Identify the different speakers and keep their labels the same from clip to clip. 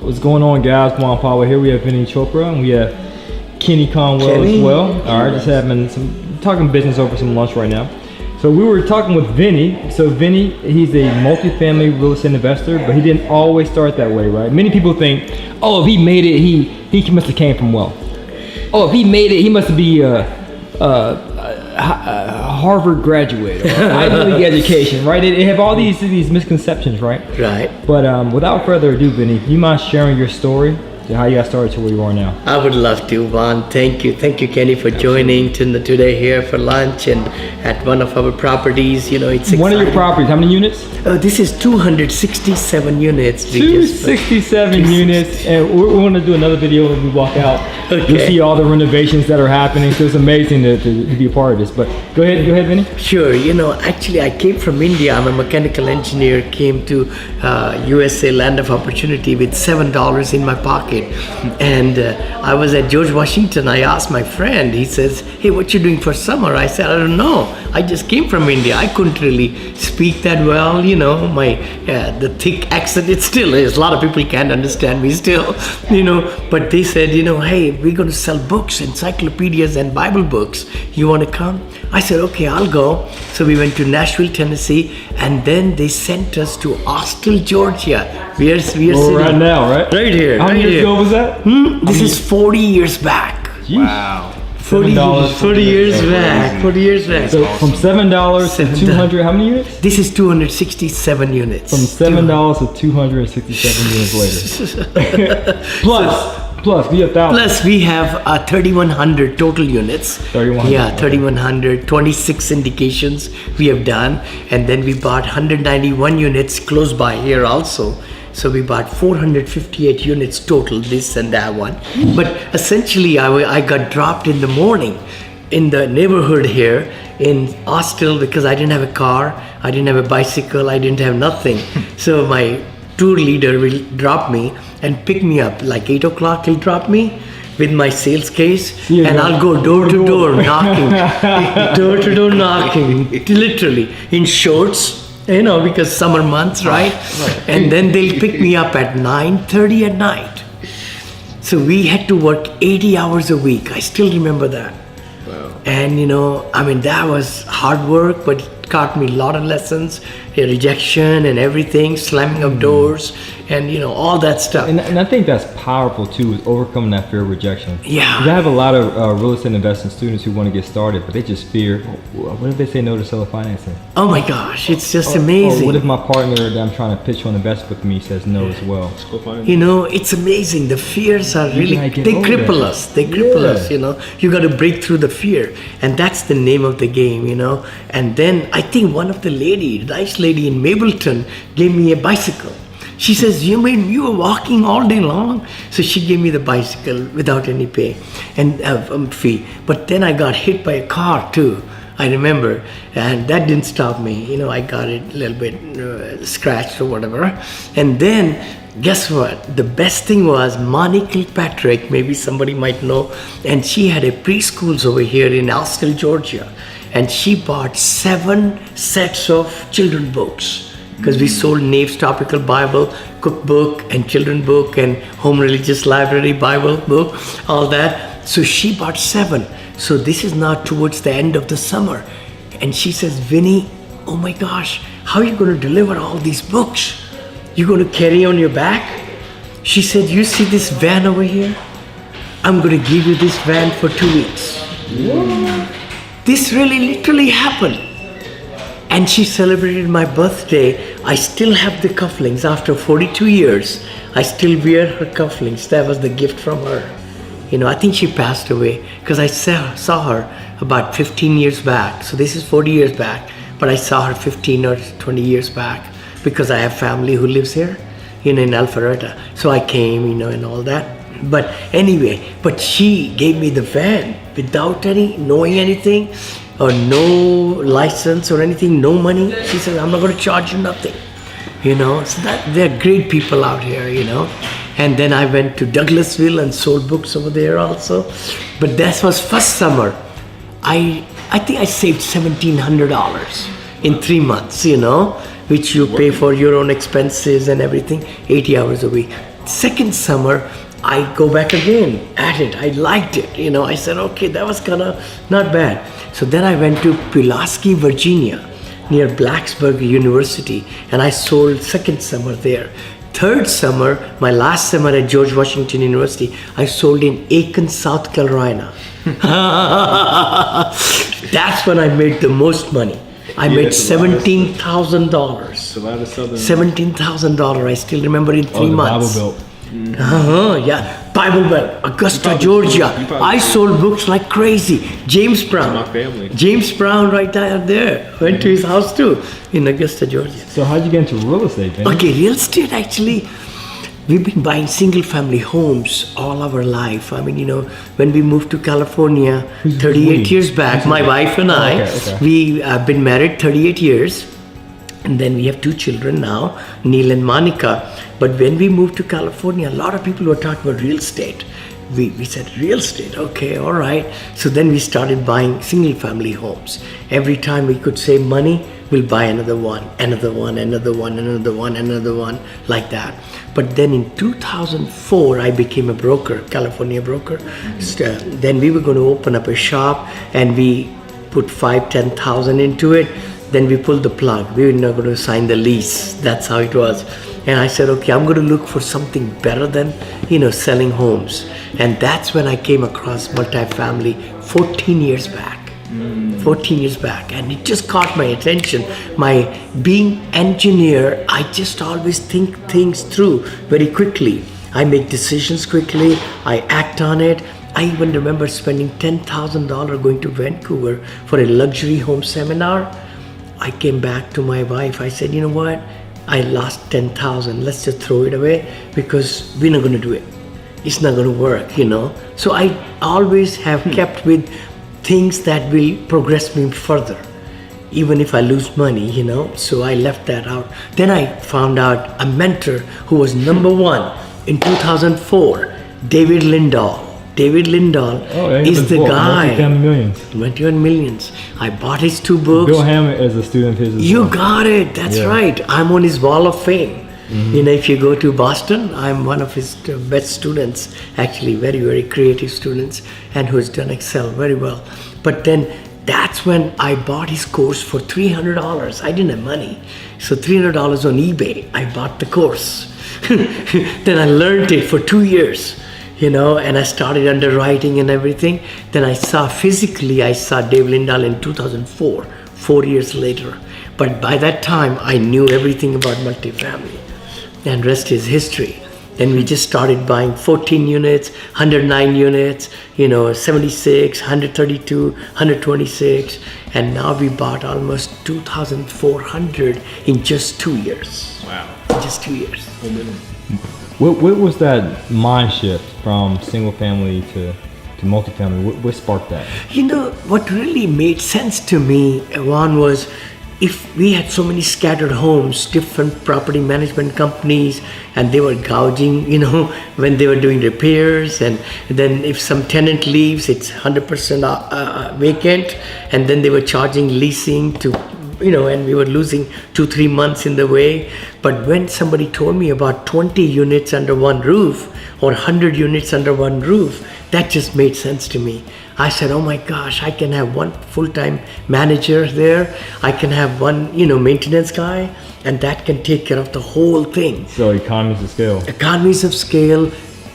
Speaker 1: What's going on, guys? Juan Power here. We have Vinny Chopra and we have Kenny Conwell as well. All right, just having talking business over some lunch right now. So we were talking with Vinny. So Vinny, he's a multifamily real estate investor, but he didn't always start that way, right? Many people think, oh, if he made it, he must have came from wealth. Oh, if he made it, he must be a Harvard graduate or Ivy League education, right? They have all these misconceptions, right?
Speaker 2: Right.
Speaker 1: But without further ado, Vinny, do you mind sharing your story? How you got started to where you are now?
Speaker 2: I would love to, Juan. Thank you, Kenny, for joining today here for lunch and at one of our properties. You know, it's exciting.
Speaker 1: One of your properties. How many units?
Speaker 2: This is 267 units.
Speaker 1: 267 units, and we're going to do another video when we walk out.
Speaker 2: Okay.
Speaker 1: You'll see all the renovations that are happening. So it's amazing to be a part of this. But go ahead, Vinny.
Speaker 2: Sure. You know, actually, I came from India. I'm a mechanical engineer. Came to USA, land of opportunity, with $7 in my pocket. And I was at George Washington. I asked my friend, he says, hey, what you doing for summer? I said, I don't know. I just came from India. I couldn't really speak that well, you know, the thick accent, it still is. A lot of people can't understand me still, you know, but they said, you know, hey, we're going to sell books, encyclopedias and Bible books. You want to come? I said, okay, I'll go. So we went to Nashville, Tennessee, and then they sent us to Austell, Georgia. We are sitting
Speaker 1: right now, right?
Speaker 2: Right here.
Speaker 1: How many years ago was that?
Speaker 2: This is 40 years back.
Speaker 1: Jeez.
Speaker 3: Wow.
Speaker 2: 40 years back. 40 years back.
Speaker 1: So from $7 to 200, how many units?
Speaker 2: This is 267 units.
Speaker 1: From $7 to 267 units later. Plus we have 1,000.
Speaker 2: Plus we have 3,100 total units.
Speaker 1: 3,100.
Speaker 2: Yeah, 3,100. 26 syndications we have done, and then we bought 191 units close by here also. So we bought 458 units total, this and that one. But essentially, I got dropped in the morning in the neighborhood here in Austell because I didn't have a car, I didn't have a bicycle, I didn't have nothing. So my tour leader will drop me and pick me up. Like 8 o'clock, he'll drop me with my sales case, and I'll go door to door knocking, door to door knocking, literally in shorts. You know, because summer months, right? And then they'll pick me up at 9:30 at night. So we had to work 80 hours a week. I still remember that.
Speaker 3: Wow.
Speaker 2: And you know, I mean, that was hard work, but it taught me a lot of lessons, rejection and everything, slamming of doors, and you know, all that stuff.
Speaker 1: And I think that's powerful too, is overcoming that fear of rejection.
Speaker 2: Yeah.
Speaker 1: 'Cause I have a lot of real estate investing students who want to get started, but they just fear, what if they say no to seller financing?
Speaker 2: Oh my gosh, it's just amazing.
Speaker 1: Or what if my partner that I'm trying to pitch on invest with me says no as well?
Speaker 2: You know, it's amazing. The fears are really, they cripple us. They cripple us, you know. You got to break through the fear. And that's the name of the game, you know. And then I think one of the nice lady in Mableton gave me a bicycle. She says, you mean you were walking all day long? So she gave me the bicycle without any pay and fee. But then I got hit by a car too, I remember. And that didn't stop me. You know, I got it a little bit scratched or whatever. And then, guess what? The best thing was Monty Kilpatrick, maybe somebody might know. And she had a preschools over here in Austell, Georgia. And she bought 7 sets of children books. Because we sold Nave's Topical Bible, cookbook, and children book, and home religious library Bible book, all that. So she bought 7. So this is now towards the end of the summer. And she says, Vinny, oh my gosh, how are you going to deliver all these books? You're going to carry on your back? She said, you see this van over here? I'm going to give you this van for 2 weeks. What? This really literally happened. And she celebrated my birthday. I still have the cufflinks after 42 years. I still wear her cufflinks. That was the gift from her. You know, I think she passed away because I saw her about 15 years back. So this is 40 years back, but I saw her 15 or 20 years back because I have family who lives here, you know, in Alpharetta. So I came, you know, and all that. But anyway, but she gave me the van without knowing anything, or no license or anything, no money. She said, I'm not going to charge you nothing. You know, so that they're great people out here, you know. And then I went to Douglasville and sold books over there also. But that was first summer. I think I saved $1,700 in 3 months, you know, which you pay for your own expenses and everything, 80 hours a week. second summer, I go back again at it. I liked it. I said, okay, that was kind of not bad. So then I went to Pulaski, Virginia, near Blacksburg University, and I sold second summer there. Third summer, my last summer at George Washington University, I sold in Aiken, South Carolina. That's when I made the most money. I made $17,000. $17,000. I still remember in 3 months.
Speaker 1: Bible Belt.
Speaker 2: Yeah, Bible Belt, Augusta, Georgia. I sold books like crazy. James Brown.
Speaker 3: My family.
Speaker 2: James Brown right there. Went to his house too in Augusta, Georgia.
Speaker 1: So how'd you get into real estate, Vinny?
Speaker 2: Okay, real estate actually, we've been buying single family homes all our life. I mean, when we moved to California 38 years back, my wife and I, we have been married 38 years. And then we have 2 children now, Neil and Monica. But when we moved to California, a lot of people were talking about real estate. We said, real estate, okay, all right. So then we started buying single family homes. Every time we could save money, we'll buy another one, like that. But then in 2004, I became a broker, California broker. Then we were going to open up a shop and we put $5,000-10,000 into it. Then we pulled the plug. We were not going to sign the lease. That's how it was. And I said, okay, I'm going to look for something better than, selling homes. And that's when I came across multifamily 14 years back. 14 years back. And it just caught my attention. My being engineer, I just always think things through very quickly. I make decisions quickly. I act on it. I even remember spending $10,000 going to Vancouver for a luxury home seminar. I came back to my wife. I said, you know what? I lost $10,000. Let's just throw it away because we're not going to do it. It's not going to work, So I always have kept with things that will progress me further, even if I lose money, So I left that out. Then I found out a mentor who was #1 in 2004, David Lindahl. David Lindahl is the guy. $21 Millions. I bought his 2 books.
Speaker 1: Bill Hammond is a student of his as
Speaker 2: You
Speaker 1: well.
Speaker 2: got it. That's right. I'm on his wall of fame. If you go to Boston, I'm one of his best students. Actually, very, very creative students, and who has done Excel very well. But then that's when I bought his course for $300. I didn't have money. So $300 on eBay, I bought the course. Then I learned it for 2 years. And I started underwriting and everything. Then I saw David Lindahl in 2004, 4 years later. But by that time, I knew everything about multifamily. And rest is history. Then we just started buying 14 units, 109 units, 76, 132, 126. And now we bought almost 2,400 in just 2 years.
Speaker 3: Wow.
Speaker 2: Just 2 years.
Speaker 1: What was that mind shift from single family to multifamily? What sparked that?
Speaker 2: What really made sense to me, one was if we had so many scattered homes, different property management companies, and they were gouging, when they were doing repairs, and then if some tenant leaves, it's 100% vacant, and then they were charging leasing to, and we were losing 2-3 months in the way. But when somebody told me about 20 units under one roof or 100 units under one roof, that just made sense to me. I said, oh my gosh, I can have one full-time manager there. I can have one, maintenance guy, and that can take care of the whole thing.
Speaker 1: So economies of scale.
Speaker 2: Economies of scale.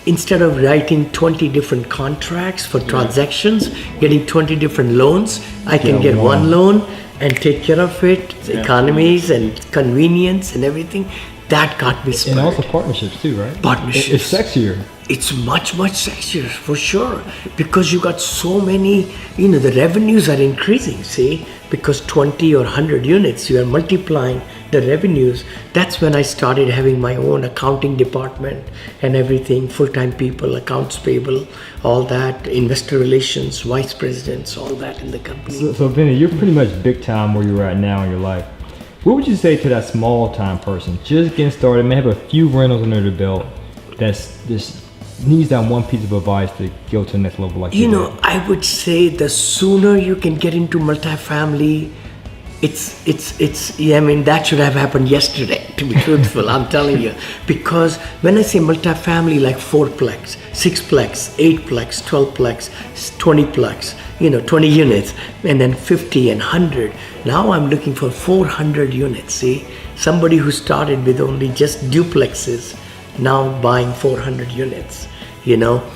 Speaker 2: Instead of writing 20 different contracts for transactions, getting 20 different loans, I can get one loan and take care of it, economies and convenience and everything. That got me started.
Speaker 1: And also partnerships too, right?
Speaker 2: Partnerships.
Speaker 1: It's sexier.
Speaker 2: It's much sexier, for sure. Because you got so many, the revenues are increasing, see? Because 20 or 100 units, you are multiplying the revenues. That's when I started having my own accounting department and everything, full-time people, accounts payable, all that, investor relations, vice presidents, all that in the company.
Speaker 1: So Vinny, you're pretty much big time where you're at now in your life. What would you say to that small time person just getting started, may have a few rentals under their belt, that's just needs that one piece of advice to go to the next level like you did?
Speaker 2: I would say the sooner you can get into multifamily I mean, that should have happened yesterday, to be truthful, I'm telling you. Because when I say multifamily, like 4-plex, 6-plex, 8-plex, 12-plex, 20-plex, 20 units, and then 50 and 100. Now I'm looking for 400 units, see? Somebody who started with only just duplexes, now buying 400 units.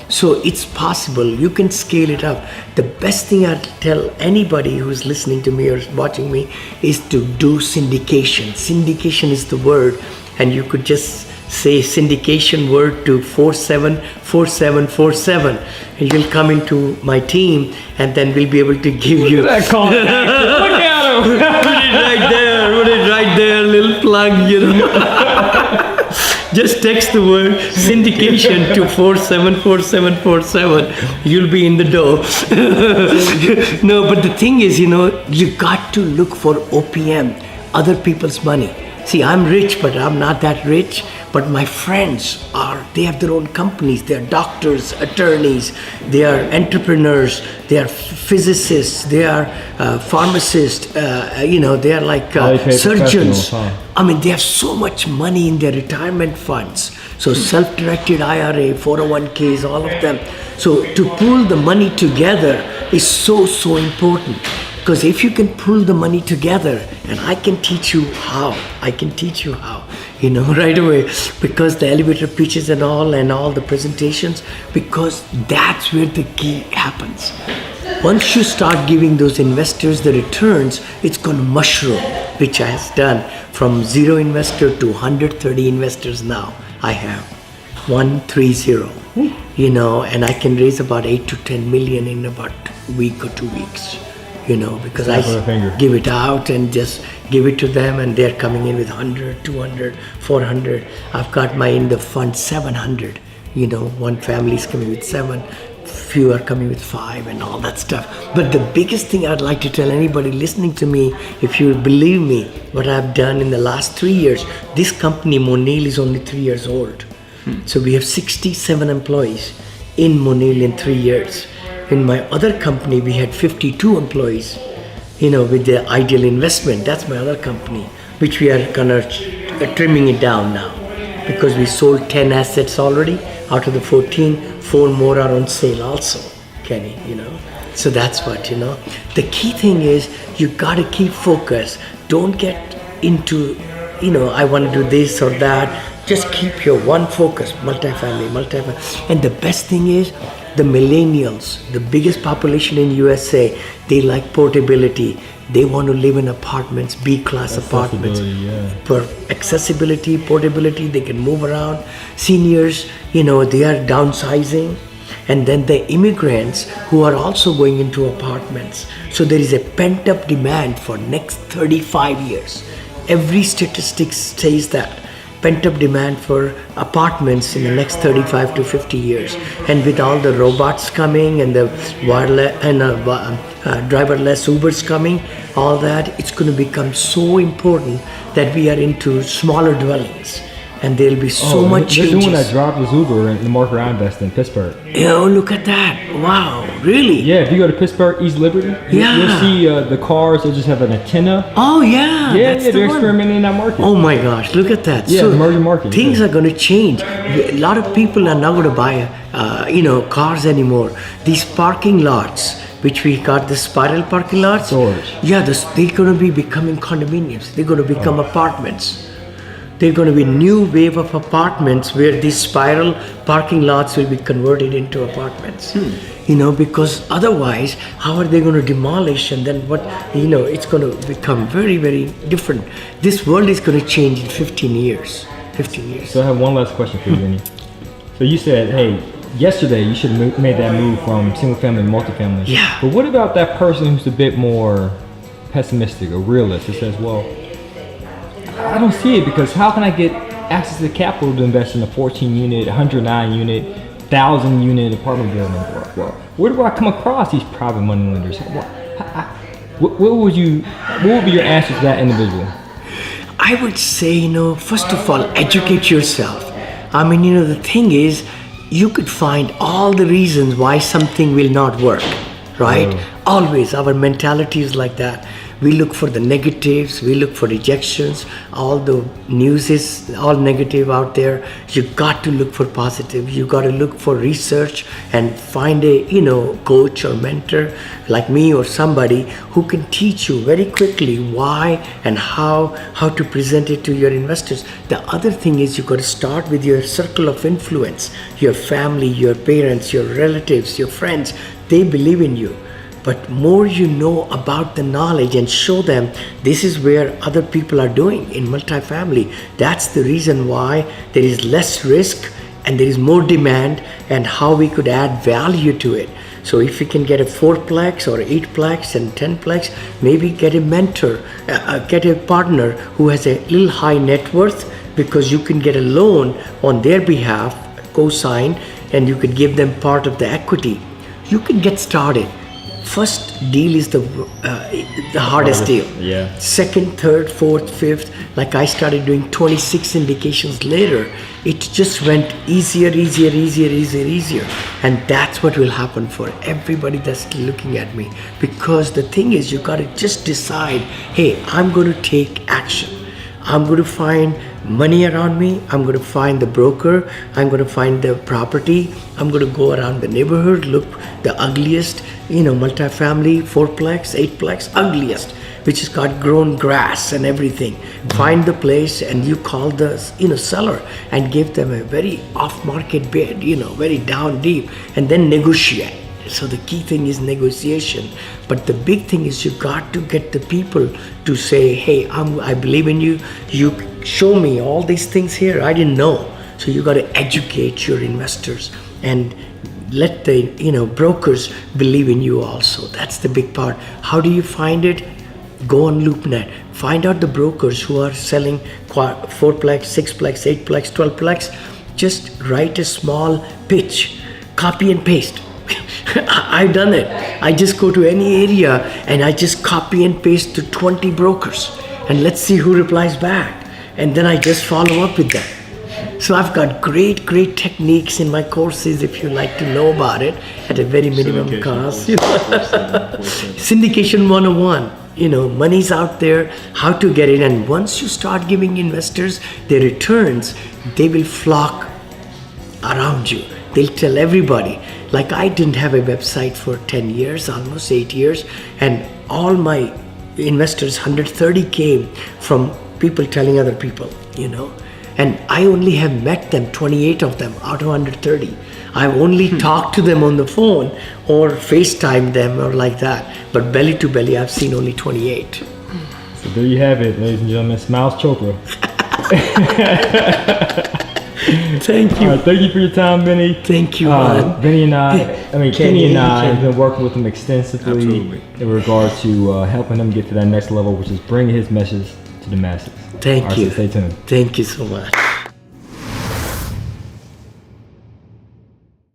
Speaker 2: So it's possible. You can scale it up. The best thing I'd tell anybody who's listening to me or watching me is to do syndication. Syndication is the word, and you could just say syndication word to 474747, and you'll come into my team, and then we'll be able to give you.
Speaker 1: Look at that call. Look at him.
Speaker 2: Put it right there, little plug, Just text the word syndication to 474747. You'll be in the door. No, but the thing is, you got to look for OPM, other people's money. See, I'm rich, but I'm not that rich. But my friends they have their own companies. They are doctors, attorneys, they are entrepreneurs, they are physicists, they are pharmacists, they are like surgeons.
Speaker 1: Huh?
Speaker 2: I mean, they have so much money in their retirement funds. So self-directed IRA, 401ks, all of them. So to pull the money together is so important. Because if you can pull the money together, and I can teach you how, right away, because the elevator pitches and all the presentations, because that's where the key happens. Once you start giving those investors the returns, it's going to mushroom, which I have done from 0 investor to 130 investors now. I have 130, and I can raise about 8 to 10 million in about a week or 2 weeks. Because I give it out and just give it to them, and they're coming in with 100, 200, 400. I've got in the fund 700. One family is coming with 7, few are coming with 5, and all that stuff. But the biggest thing I'd like to tell anybody listening to me, if you believe me, what I've done in the last 3 years, this company, Monil, is only 3 years old. So we have 67 employees in Monil in 3 years. In my other company, we had 52 employees, with the Ideal Investment. That's my other company, which we are kind of trimming it down now, because we sold 10 assets already. Out of the 14, 4 more are on sale also, Kenny, So that's what, The key thing is you got to keep focus. Don't get into, I want to do this or that. Just keep your one focus, multifamily. And the best thing is, the millennials, the biggest population in USA, they like portability. They want to live in apartments, B-class apartments. For accessibility, portability, they can move around. Seniors, they are downsizing. And then the immigrants who are also going into apartments. So there is a pent up demand for next 35 years. Every statistic says that. Pent up demand for apartments in the next 35 to 50 years. And with all the robots coming and the wireless and driverless Ubers coming, all that, it's going to become so important that we are into smaller dwellings. And there'll be so much changes.
Speaker 1: They're doing that driverless Uber in the market I invest in, Pittsburgh.
Speaker 2: Look at that. Wow, really?
Speaker 1: Yeah, if you go to Pittsburgh, East Liberty, you'll see the cars that just have an antenna.
Speaker 2: Oh, yeah.
Speaker 1: They're experimenting in that market.
Speaker 2: Oh, my gosh, look at that.
Speaker 1: Yeah, so emerging market.
Speaker 2: Things are going to change. A lot of people are not going to buy, cars anymore. These parking lots, which we got the spiral parking lots.
Speaker 1: Storage.
Speaker 2: Yeah, they're going to be becoming condominiums. They're going to become apartments. They're going to be a new wave of apartments where these spiral parking lots will be converted into apartments. Because otherwise, how are they going to demolish? And then what, it's going to become very, very different. This world is going to change in 15 years. 15 years.
Speaker 1: So I have one last question for you, Vinny. So you said, hey, yesterday you should have made that move from single family to multifamily.
Speaker 2: Yeah.
Speaker 1: But what about that person who's a bit more pessimistic or realist that says, well, I don't see it, because how can I get access to capital to invest in a 14 unit, 109 unit, 1,000 unit apartment building? Well, where do I come across these private money lenders? What would be your answer to that individual?
Speaker 2: I would say, first of all, educate yourself. I mean, the thing is, you could find all the reasons why something will not work, right? Always, our mentality is like that. We look for the negatives, we look for rejections. All the news is all negative out there. You got to look for positive. You got to look for research and find a coach or mentor like me or somebody who can teach you very quickly why and how to present it to your investors. The other thing is you got to start with your circle of influence, your family, your parents, your relatives, your friends. They believe in you. But more you know about the knowledge and show them this is where other people are doing in multifamily. That's the reason why there is less risk and there is more demand, and how we could add value to it. So if you can get a 4-plex or 8-plex and 10-plex, maybe get a mentor, get a partner who has a little high net worth, because you can get a loan on their behalf, co-sign, and you could give them part of the equity. You can get started. First deal is the hardest deal.
Speaker 1: Yeah.
Speaker 2: Second, third, fourth, fifth. Like I started doing 26 syndications later. It just went easier. And that's what will happen for everybody that's looking at me. Because the thing is, you gotta just decide, hey, I'm gonna take action. I'm going to find money around me. I'm going to find the broker. I'm going to find the property. I'm going to go around the neighborhood, look the ugliest, multifamily, 4-plex, 8-plex, ugliest, which has got grown grass and everything. Find the place, and you call the seller and give them a very off-market bid, very down deep, and then negotiate. So the key thing is negotiation. But the big thing is you got to get the people to say, hey, I believe in you. You show me all these things here I didn't know. So you got to educate your investors and let the brokers believe in you also. That's the big part. How do you find it? Go on LoopNet. Find out the brokers who are selling 4-plex, 6-plex, 8-plex, 12-plex. Just write a small pitch, copy and paste. I've done it. I just go to any area and I just copy and paste to 20 brokers, and let's see who replies back. And then I just follow up with them. So I've got great techniques in my courses if you like to know about it at a very minimum cost. Syndication 101. Money's out there, how to get it. And once you start giving investors their returns, they will flock around you. They'll tell everybody. Like I didn't have a website for 10 years, almost 8 years, and all my investors, 130 came from people telling other people, and I only have met them, 28 of them out of 130. I've only talked to them on the phone or FaceTime them or like that, but belly to belly, I've seen only 28.
Speaker 1: So there you have it, ladies and gentlemen, Smiles Chopra.
Speaker 2: Thank you.
Speaker 1: Thank you for your time, Vinny.
Speaker 2: Thank you,
Speaker 1: Vinny and Kenny and I have been working with him extensively in regard to helping him get to that next level, which is bringing his message to the masses.
Speaker 2: Thank you.
Speaker 1: So stay tuned.
Speaker 2: Thank you so much.